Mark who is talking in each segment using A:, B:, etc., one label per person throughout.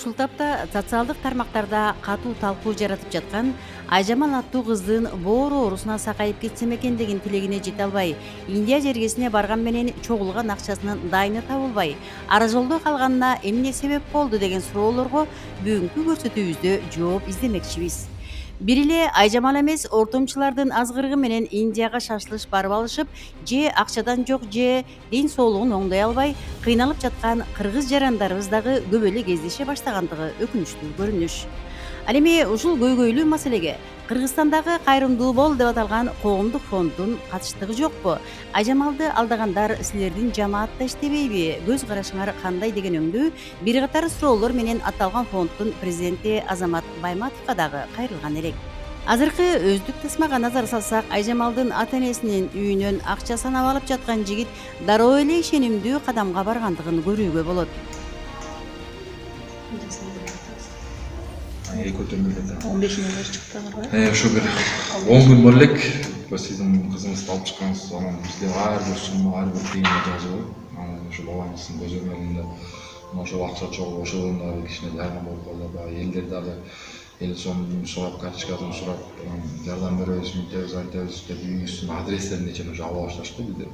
A: Ушул тапта социалдык тармактарда катуу талкуу жаратып жаткан Айжамал аттуу кыздын боору оорусуна сакайып кетсем экен деген тилегине жете албай, Индия жергесине барган менен чогулган акчасынын дайыны табылбай, ара жолдо калганына эмне себеп болду деген суроолорго бүгүнкү көрсөтүүбүздө жооп издемекчибиз. Бир эле Айжамал эмес, ортомчулардын азгырыгы менен Индияга шашылыш барып алышып, же акчадан жок, же ден соолугун оңдой албай кыйналып жаткан кыргыз жарандарыбыз дагы көп эле кездеше баштагандыгы өкүнүчтүү көрүнүш. Ал эми ушул көйгөйлүү маселеге Кыргызстандагы Кайрымдуу бол деп аталган коомдук фонддун катыштыгы жокпу? Айжамалды алдагандар силердин жамаатта иштебейби? Көз карашыңар кандай деген өңдүү бир катар суроолор менен аталган фонддун президенти Азамат Байматовго дагы кайрылган элек. Азыркы өздүк тасмага назар салсак, Айжамалдын ата-энесинин үйүнөн акча санап алып жаткан жигит дароо эле ишенимдүү кадамга баргандыгын көрүүгө болот.
B: Көтөрмөлөдө
C: 15 миллион чыкты алар.
B: Ошо бир 10 күн бар элек сиздин кызыңызды алып чыккансыз. Анан бизде ар бир сумма, ар бир тыйын жазылып, анан ошо балаңыздын көз өргөнүндө ошол акча чогуу ошодон дагы кичине жардам болуп калды. Баягы элдер дагы эл сомдун сурап, карточкасын сурап, жардам беребиз, мынтебиз, айтабыз деп үйүңүздүн адрестерине чейин уже ала башташты бизде.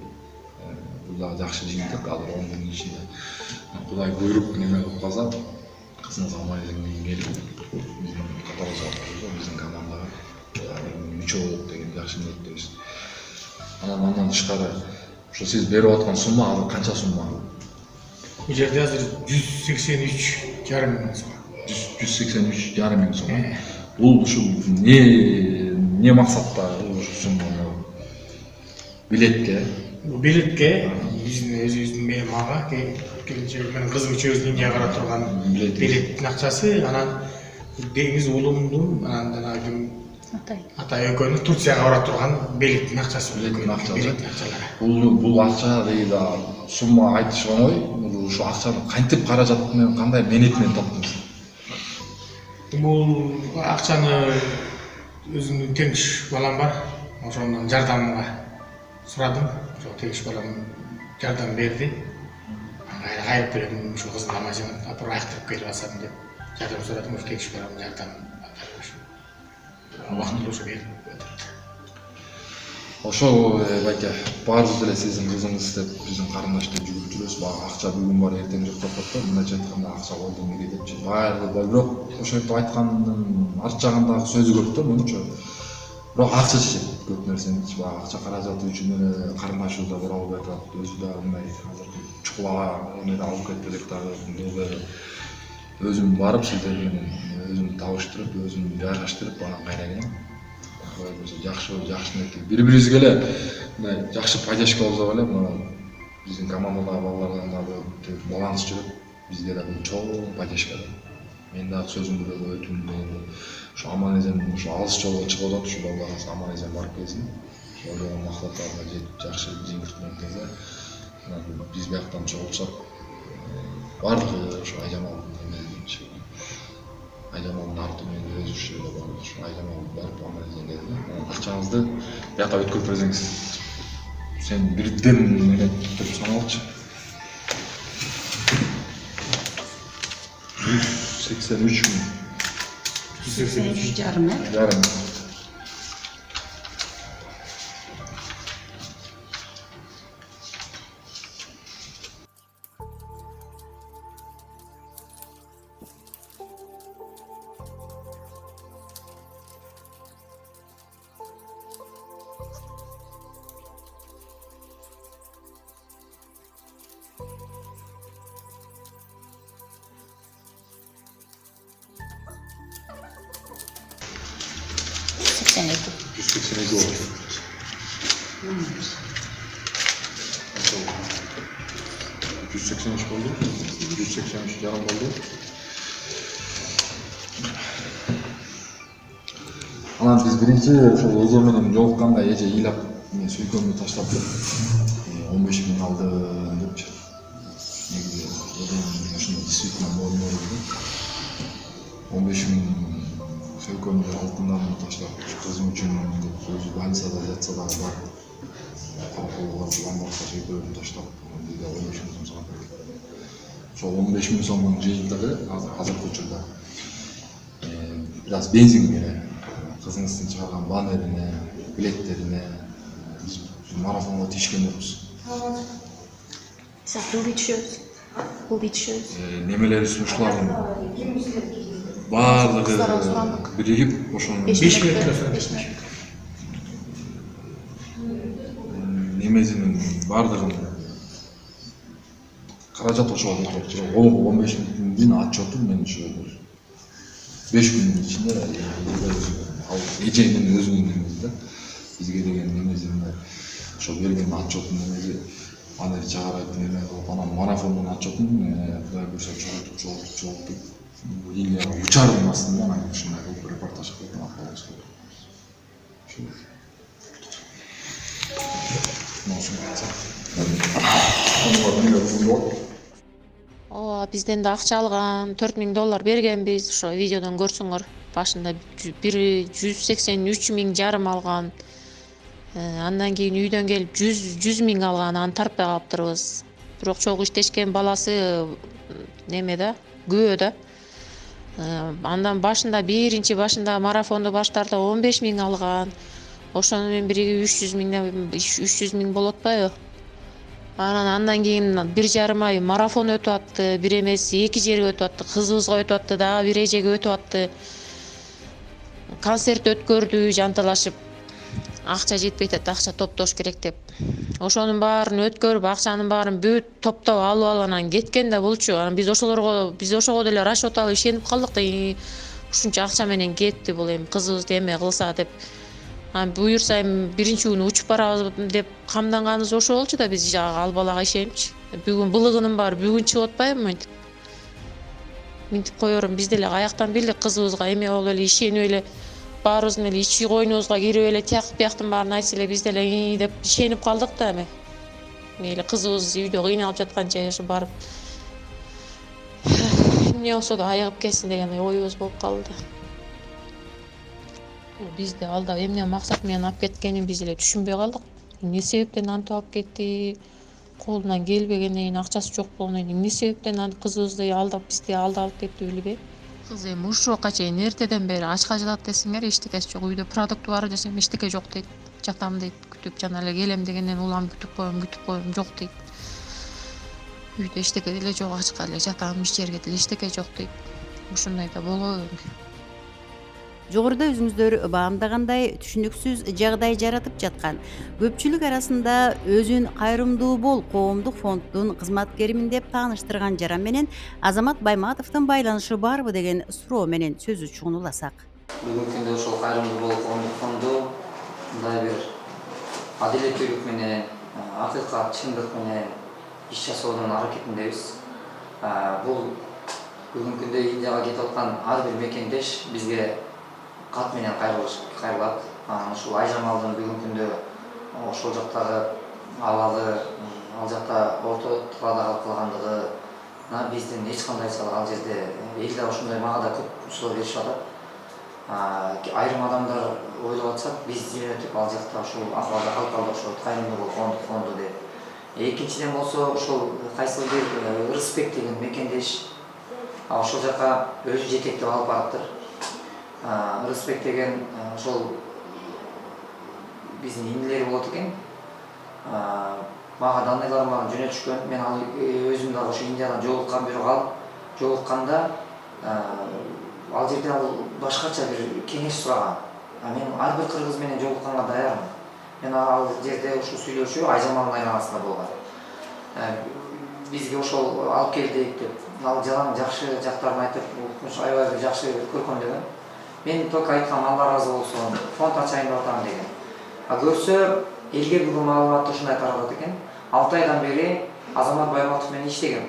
B: Бул дагы жакшы жыйынтык, азыр 10 күндүн ичинде. Кудай буйруп неме кылып калса, кызыңыз аман-эсен келип, биздин катарыбызга кошулуп, биздин командага мүчө болот деген жакшы ниеттебиз. Андан тышкары, ошо сиз берип аткан сумма азыр канча сумма?
D: Бул жерде азыр 183,5 миң сом.
B: 183,5 миң сом. Бул ушул не максатта ушул сумманы билетке?
D: Бул билетке биздин өзүбүздүн мага келинчегим менен кызым үчөөбүздүн Индияга бара турган билеттин акчасы, анан деңиз уулумдун анан жанагы атай экөөнүн Турцияга бара турган билеттин акчасы.
B: Бул акча дейт, сумма айтыш оңой. Ушу акчаны кантип каражат менен, кандай менет менен таптыңыз?
D: Бул акчаны өзүмдүн теңиш балам бар, ошондон жардамга сурадым. Ошо теңиш балам жардам берди. Кайрып бердим, ушул кыздын аман-эсен апарып аяктырып келип алсам деп жардам сурадым. Ошо теңиш балам жардам убактылуу ошо берип өтөт.
B: Ошо байке баарыбыз эле сиздин кызыңыз деп биздин карындаш деп жүгүрүп жүрөбүз. Баягы акча бүгүн бар, эртең жок деп атат. Мындайча айтканда акча колдон келет депчи. Баары бирок ошентип айткандын арт жагындагы сөзү көп да мынча. Бирок акчачы көп нерсеничи, баягы акча каражаты үчүн эле карындашыбыз да бара албай атат. Өзү да мындай азыр чукулага эмеде алып кетпесек дагы өзүм барып сиздер менен өзүм табыштырып, өзүм жайгаштырып анан кайра келем. Жакшы ниетте бири-бирибизге эле мындай жакшы поддержка болсок эле, мына биздин командадагы балдардан дагы баланс жүрүп, бизге да бул чоң поддержка. Мен дагы сөзүмдү бөлүп өтүм дегенде, ушу аман-эсен ушу алыс жолго чыгып атат, ушу балдарыбыз аман-эсен барып келсин. Ошол максаттарына жетип жакшы жыйынтык менен келсе, биз бияктан чогулсак, баардыгы ошо Айжамалдын арты менен өзү ушул жерде бар. Ошо Айжамал барып аман-эсен келди. Акчаңызды бияка өткөрүп берсеңиз, сен бирден менен деп саналчы. 183 миң. 183,5 миң. болду. 183 жарым болду. Анан биз биринчи ошол эже менен жолукканда эже ыйлап сүйкөмдү таштап 15 миң алды депчи. Негизи ошондо действительно болду. 15 миң сүйкөмдү алтындан таштап кызым үчүн деп өзү больницада жатса дагы бар. Калкулга ламбакка сүйкөмдү таштап бизге 15 миң сом салып берди. ошо 15 миң сомдун жыйынтыгы азыркы учурда biraz бензинге, кызыңыздын чыгарган баннерине, билеттерине биз марафонго тийишкенбиз.
C: Бул бул түшөбүз.
B: Немелери сунуштулардын баардыгы биригип ошонун
D: 5 минут
B: немесинин баардыгын каражат ошого кетип атат. Ол 15 миңдин отчету мен ошо 5 күнүн ичинде ал эженин өзүнүн немеси да бизге деген немесин ошо берген отчетун немеси анан чыгарып неме кылып анан марафондун отчетун кудай буюрса чогултуп линияга учардын астында анан ушундай кылып репортаж кылып аткарабыз.
C: Ооба, бизден да акча алган, $4000 бергенбиз. Ошо видеодон көрсөңөр, башында 183 миң жарым алган. Андан кийин үйдөн келип 100 миң алган, аны тартпай калыптырбыз. Бирок чогуу иштешкен баласы неме да, күбө да. Андан биринчи башында марафонду баштаарда 15 миң алган. Ошону менен бириги 300 миң болуп атпайбы? Андан кийин 1,5 ай марафон өтүп атты, бир эмес 2 жерге өтүп атты, кызыбызга өтүп атты, дагы бир эжеге өтүп атты. Концерт өткөрдү жанталашып. Акча жетпей атат, акча топтош керек деп. Ошонун баарын өткөрүп, акчанын баарын бүт топтоп алып анан кеткен да болчу. Анан биз ошого деле расчет алып ишенип калдык да, ушунча акча менен кетти бул эми кызыбызды эме кылса деп. Буюрса эми биринчи күнү учуп барабыз деп камданганыбыз ошо болчу да, биз ал балага ишенипчи. Бүгүн былыгынын баары бүгүн чыгып атпайбы мынтип. Минтип коерум, биз деле каяктан билдик кызыбызга эме болуп эле ишенип эле баарыбыздын эле ичи койнубузга кирип эле тияктын баарын айтса эле биз деле деп ишенип калдык да эми. Мейли кызыбыз үйдө кыйналып жатканча ушу барып эмне болсо да айыгып кетсин деген оюбуз болуп калды. Бизди алдап эмне максат менен алып кеткенин биз эле түшүнбөй калдык. Эмне себептен антип алып кетти? Колунан келбегенден кийин, акчасы жок болгондон кийин эмне себептен кызыбызды алдап алып кетти билбейм. Кыз эми ушуга чейин эртеден бери ачка жатат десеңер, эчтекеси жок. Үйдө продукты бар десем, эчтеке жок дейт. Жатам дейт, күтүп жана эле келем дегенден улам күтүп коем жок дейт. Үйдө эчтеке деле жок, ачка эле жатам, иш жерге деле эчтеке жок дейт. Ушундай да болобу?
A: Жогоруда өзүңүздөр баамдагандай түшүнүксүз жагдай жаратып жаткан көпчүлүк арасында өзүн кайрымдуу бол коомдук фонддун кызматкеримин деп тааныштырган жаран менен Азамат Байматовдун байланышы барбы деген суроо менен сөзү чугунуласак.
E: Бүгүнкү күндө ошол кайрымдуу бол коомдук фонду мындай бир адилеттүүлүк менен, акыйкат, чындык менен иш жасоодун аракетиндебиз. Бул бүгүнкү күндө Индияга кетип аткан ар бир мекендеш бизге кат менен кайрылат. Ушул Айжамалдын бүгүнкү күндө ошол жактагы абалы, ал жакта орто талаада калып калгандыгы биздин эч кандай ал жерде эл да ошондой мага да көп суроо беришип атат. Айрым адамдар ойлоп атышат, биз жөнөтүп ал жакта ушул акыбалда калып калдык, ошол кайрымдуу бол коомдук фонду деп. Экинчиден болсо ошол кайсыл бир Рыспек деген мекендеш ошол жака өзү жетектеп алып бараптыр. Рыспек деген ошол биздин инилери болот экен. Мага данныйларым барын жөнөтүшкөн. Мен ал өзүм дагы ошо Индиядан жолуккан, бирок жолукканда ал жерде ал башкача бир кеңеш сураган. Мен ар бир кыргыз менен жолукканга даярмын. Мен ал жерде ушул сүйлөшүү Айжамалдын айланасында болгон. Бизге ошол алып келдик деп, ал жалаң жакшы жактарын айтып, аябай бир жакшы көркөмдөгөн. Мен только айткам, Алла разы болсун, фонд ачайын деп атам деген. Көрсө, элге бүгүн маалыматты ушундай таратат экен. 6 айдан бери Азамат Байматов менен иштеген.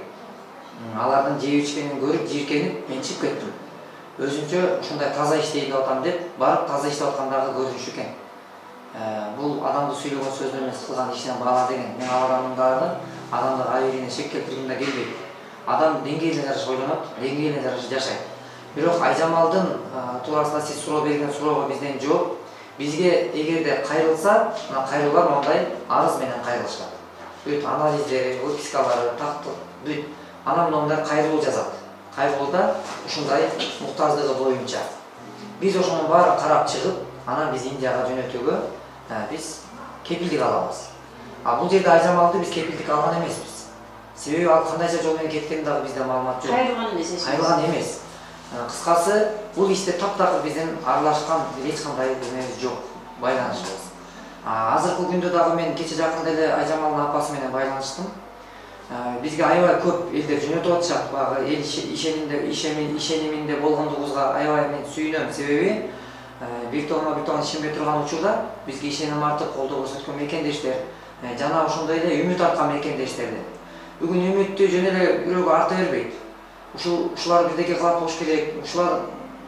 E: Алардын жеп ичкенин көрүп, жийиркенип, мен чыгып кеттим. Өзүнчө ушундай таза иштейт деп атам деп, барып таза иштеп аткандагы көрүнүш экен. Бул адамды сүйлөгөн сөздөр эмес, кылган ишинен баала деген. Мен ал адамдын дагы адамды айрыйына шек келтиргим да келбейт. Адам деңгээлине жараша ойлонот, деңгээлине жараша жашайт. Бирок Айжамалдын туурасында сиз суроо берген суроого бизден жооп, бизге эгерде кайрылса, кайрылган мондай арыз менен кайрылышат. Бүт анализдери, выпискалары, тактык, бүт анан мындай кайрылуу жазат. Кайрылууда ушундай муктаждыгы боюнча. Биз ошонун баарын карап чыгып, анан биз Индияга жөнөтүүгө биз кепилдик алабыз. Бул жерде Айжамалды биз кепилдик алган эмеспиз. Себеби ал кандайча жол менен кеткени дагы бизде маалымат жок.
A: Кайрылган эмес.
E: Кайрылган эмес. Кыскасы, бул иште таптакыр биздин аралашкан эч кандай эмебиз жок, байланышыбыз. Азыркы күндө дагы мен кече жакында эле Айжамалдын апасы менен байланыштым. Бизге аябай көп элдер жөнөтүп атышат, баягы эл ишениминде болгондугубузга аябай мен сүйүнөм. Себеби бир тоон ишенбей турган учурда бизге ишеним артып колдоо көрсөткөн мекендештер, жана ошондой эле үмүт арткан мекендештерди. Бүгүн үмүттү жөн эле бирөөгө арта бербейт. Ушулар бирдеке кылат болуш керек, ушулар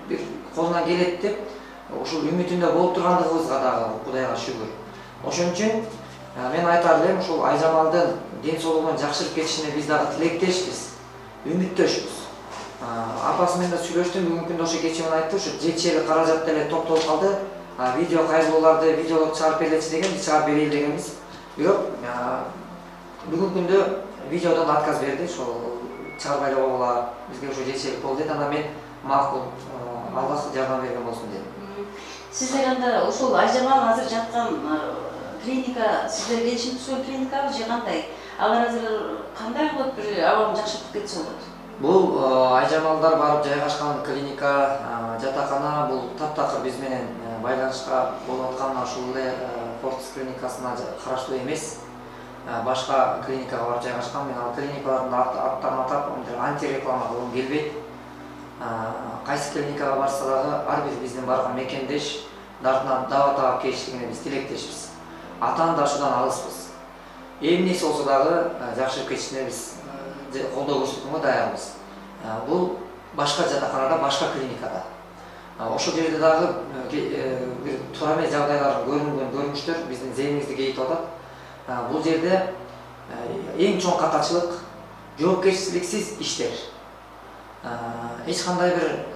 E: бир колунан келет деп, ушул үмүтүндө болуп тургандыгыбызга дагы Кудайга шүгүр. Ошон үчүн мен айтар элем, ушул Айжамалдын ден соолугунун жакшырып кетишине биз дагы тилектешпиз, үмүттөшпүз. Апасы менен да сүйлөштүм, бүгүнкү күндө ошо кечээ айтты, ушу жетчели каражат деле топтолуп калды. Видео кайрылууларды, видеолорду чыгарып береличи деген, биз чыгарып берейин дегенбиз. Бирок бүгүнкү күндө видеодон отказ берди, ошол чыгарбай эле койгула, бизге ушу жетишелик болду деди. Анан мен макул, Аллах жардам берген болсун дедим.
A: Сиздер анда ошол Айжамал азыр жаткан клиника, сиздер келишим түзгөн клиникабы же кандай? Алар азыр кандай кылып бир абалын жакшыртып кетсе болот?
E: Бул Айжамалдар барып жайгашкан клиника, жатакана бул таптакыр биз менен байланышка болуп аткан ушул эле Фортис клиникасына караштуу эмес. Башка клиникага барып жайгашкан. Мен ал клиникалардын аттарын атап, антиреклама кылгым келбейт. Кайсы клиникага барса дагы ар бир биздин барган мекендеш дартына даба таап келишигине биз тилектешпиз. Атаан да ушудан алыспыз. Эмнеси болсо дагы жакшырып кетишине биз колдоо көрсөткөнгө даярбыз. Бул башка жатаканада, башка клиникада. Ошол жерде дагы бир туура эмес жагдайлар көрүнүштөр биздин зээнибизди кейитип атат. Бул жерде эң чоң катачылык жоопкерчиликсиз иштер. Эч кандай бир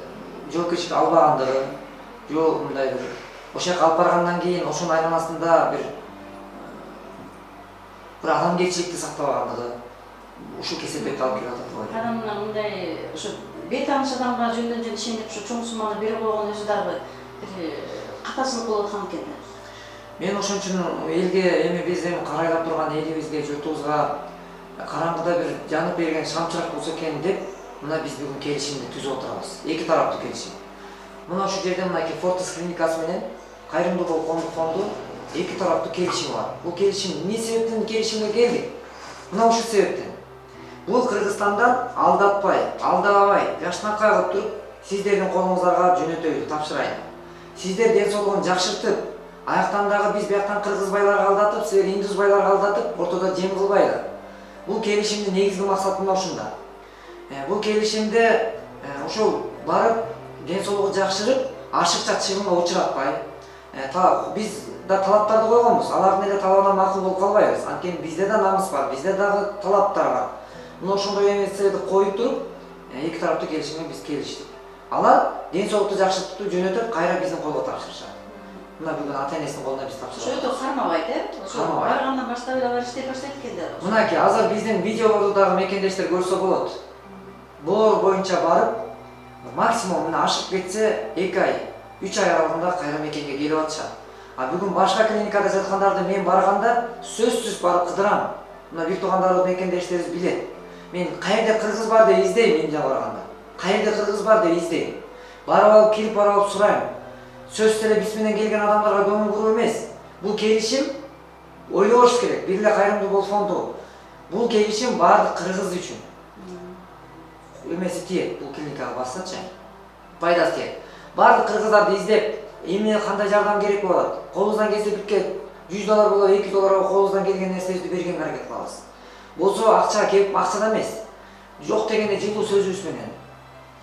E: жоопкерчилик албагандыгы, же мындай бир ошол жака алып баргандан кийин ошонун айланасында бир адамгерчиликти сактабагандыгы ушул кеселдикти алып келип атат деп ойлойм.
A: Адамга мындай ушу бейтааныш адамга жөндөн жөн ишенип ушу чоң сумманы берип койгон өзү дагы бир катачылык болуп аткан экен да.
E: Мен ошон үчүн элге эми биз карайлап турган элибизге, журтубузга караңгыда бир жанып берген шамчырак болсо экен деп, мына биз бүгүн келишимди түзүп отурабыз. Эки тараптуу келишим. Мына ушул жерде мынакей Фортис клиникасы менен Кайрымдуулук фонду эки тараптуу келишими бар. Бул келишим эмне себептен келишимге келдик? Мына ушул себептен. Бул Кыргызстандан алдатпай, алдабай, жакшынакай кылып туруп, сиздердин колуңуздарга жөнөтөйүн тапшырайын. Сиздер ден соолугун жакшыртып, аяктан дагы биз бияктан кыргыз байларга алдатып, силер индус байларга алдатып, ортодо жем кылбайлы. Бул келишимдин негизги максаты мына ушунда. Бул келишимде ошол барып, ден соолугу жакшырып, ашыкча чыгымга учуратпай, биз да талаптарды койгонбуз. Алардын эле талабына макул болуп калбайбыз. Анткени бизде да намыс бар, бизде дагы талаптар бар. Мына ошондой эместерди коюп туруп, эки тараптуу келишимге биз келиштик. Алар ден соолукту жакшыртып жөнөтүп, кайра биздин колго тапшырышат. Мына бүгүн ата-энесинин колуна биз тапшырабыз.
A: Ошол кармабайт, ошо баргандан баштап эле алар иштей баштайт экен да.
E: Мынакей азыр биздин видеолорду дагы мекендештер көрсө болот. Булар боюнча барып, максимум мына ашык кетсе 2 ай, 3 ай аралыгында кайра мекенге келип атышат. Бүгүн башка клиникада жаткандарды мен барганда сөзсүз барып кыдырам. Мына бир туугандарыбыз мекендештерибиз билет. Мен каерде кыргыз бар деп издейм Индияга барганда. Каерде кыргыз бар деп издейм. Барып алып, кирип барып алып сурайм. Сөзсүз эле биз менен келген адамдарга көңүл буруп эмес. Бул келишим ойлобош керек. Бир эле Кайрымдуулук фонду. Бул келишим баардык кыргыз үчүн. Эмеси тиет, бул клиникага барсачы. Пайдасы тиет. Баардык кыргыздарды издеп, эмне кандай жардам керек болот? Колубуздан келсе битке $100 болобу, $200 колубуздан келген нерсебизди бергенге аракет кылабыз. Болсо акча келип, акчада эмес. Жок дегенде жылуу сөзүбүз менен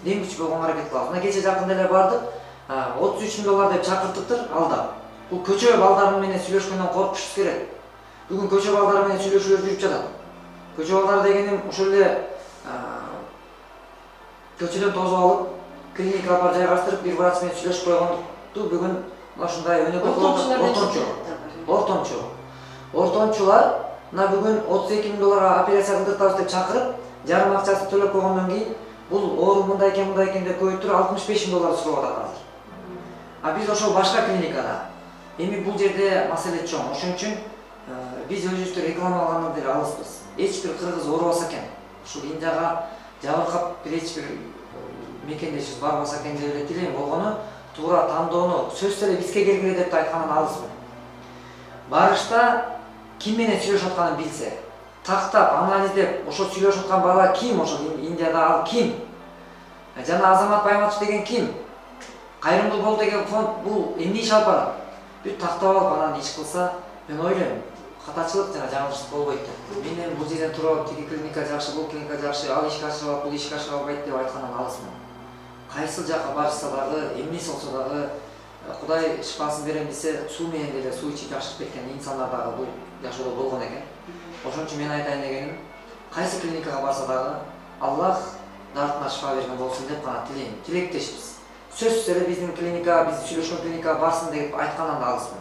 E: дем күч болгонго аракет кылабыз. Мына кече жакында эле бардык, $33,000 деп чакыртыптыр алдап. Бул көчө балдары менен сүйлөшкөндөн коркушубуз керек. Бүгүн көчө балдары менен сүйлөшүүлөр жүрүп жатат. Көчө балдары дегеним ушул эле көчөдөн тосуп алып, клиникага барып жайгаштырып, бир врач менен сүйлөшүп койгондукту бүгүн ушундай ортомчу. Ортомчулар мына бүгүн $32,000 операция кылдыртабыз деп чакырып, жарым акчасын төлөп койгондон кийин бул оору мындай экен деп көбөйтүп $65.000 сурап атат азыр. А биз ошол башка клиникада. Эми бул жерде маселе чоң. Ошон үчүн биз өзүбүздү рекламалагандан деле алыспыз. Эч бир кыргыз оорубаса экен, ушул Индияга жабыркап эч бир мекендешибиз барбаса экен деп эле тилейм. Болгону туура тандоону сөзсүз эле бизге келгиле деп да айткандан алыспын. Барышта ким менен сүйлөшүп атканын билсе, тактап, анализдеп, ошо сүйлөшүп аткан бала ким, ошол Индияда ал ким? Жана Азамат Байматов деген ким? Кайрымдуу бол деген фонд бул эмне иш алып барат? Бүт тактап алып анан иш кылса, мен ойлойм, катачылык жана жаңылыштык болбойт деп. Мен эми бул жерден туруп алып тиги клиника жакшы, бул клиника жакшы, ал ишке ашыра алат, бул ишке ашыра албайт деп айткандан алысмын. Кайсыл жака барышса дагы, эмнеси болсо дагы Кудай шифасын берем десе, суу менен деле суу ичип жакшырып кеткен инсандар дагы бул жашоодо болгон экен. Ошон үчүн мен айтайын дегеним, кайсы клиникага барса дагы Аллах дартына шифа берген болсун деп гана тилейм. Тилектешпиз. Сөзсүз эле биздин клиника, биз сүйлөшкөн клиникага барсын деп айткандан да алыспын.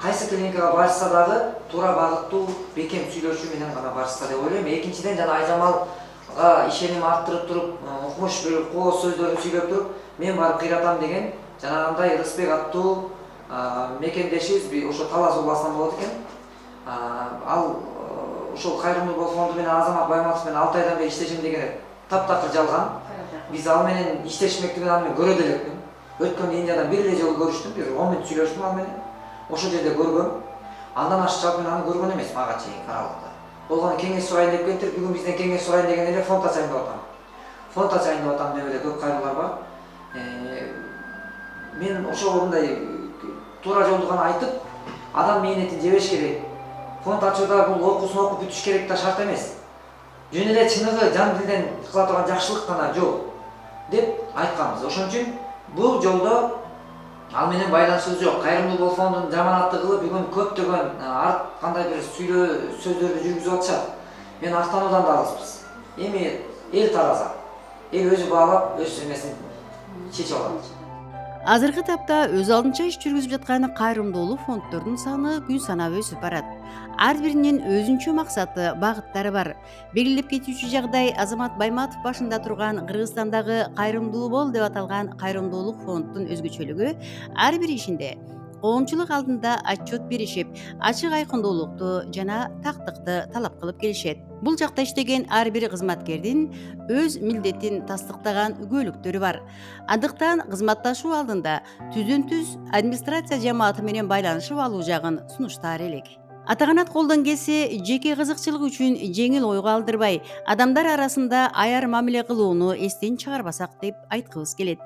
E: Кайсы клиникага барышса дагы туура багыттуу, бекем сүйлөшүү менен гана барышса деп ойлойм. Экинчиден жана Айжамалга ишеним арттырып туруп, укмуш бир кооз сөздөрүн сүйлөп туруп, мен барып кыйратам деген жанагындай Рысбек аттуу мекендешибиз ошо Талас областынан болот экен. Ал ошол Кайрымдуу бол фонду менен Азамат Байматов менен 6 айдан бери иштешем дегени таптакыр жалган. Биз ал менен иштешмектигин аны мен көрө делекмин. Өткөн Индиядан бир эле жолу көрүштүм, бир 10 мүнөт сүйлөштүм ал менен. Ошол жерде көргөм. Андан ашык мен аны көргөн эмес мага чейин аралыкта. Болгону кеңеш сурайын деп келиптир, бүгүн бизден кеңеш сурайын деген эле фонд ачайын деп атам. Фонд ачайын деп атам деп эле көп кайрылар бар. Мен ошол мындай туура жолду гана айтып, адам мээнетин жебеш керек. Фонд ачууда бул окуусун окуп бүтүш керек да шарт эмес. Жөн эле чыныгы жан дилден кыла турган жакшылык гана жол деп айтканбыз. Ошон үчүн бул жолдо ал менен байланышыбыз жок. Кайрымдуу бол фондун жаманатты кылып бүгүн көптөгөн кандай бир сүйлөө сөздөрдү жүргүзүп атышат. Мен актануудан да алыспыз. Эми эл тараза. Эл өзү баалап, өз эмесин чечип алат.
A: Азыркы тапта өз алдынча иш жүргүзүп жаткан кайрымдуулук фонддордун саны күн санап өсүп барат. Ар биринин өзүнчө максаты, багыттары бар. Белгилеп кетүүчү жагдай Азамат Байматов башында турган Кыргызстандагы Кайрымдуу бол деп аталган кайрымдуулук фонддун өзгөчөлүгү ар бир ишинде коомчулук алдында отчет беришип, ачык айкындуулукту жана тактыкты талап кылып келишет. Бул жакта иштеген ар бир кызматкердин өз милдетин тастыктаган күбөлүктөрү бар. Андыктан кызматташуу алдында түздөн-түз администрация жамааты менен байланышып алуу жагын сунуштаар элек. Атаганат колдон келсе, жеке кызыкчылык үчүн жеңил ойго алдырбай, адамдар арасында аяр мамиле кылууну эстен чыгарбасак деп айткыбыз келет.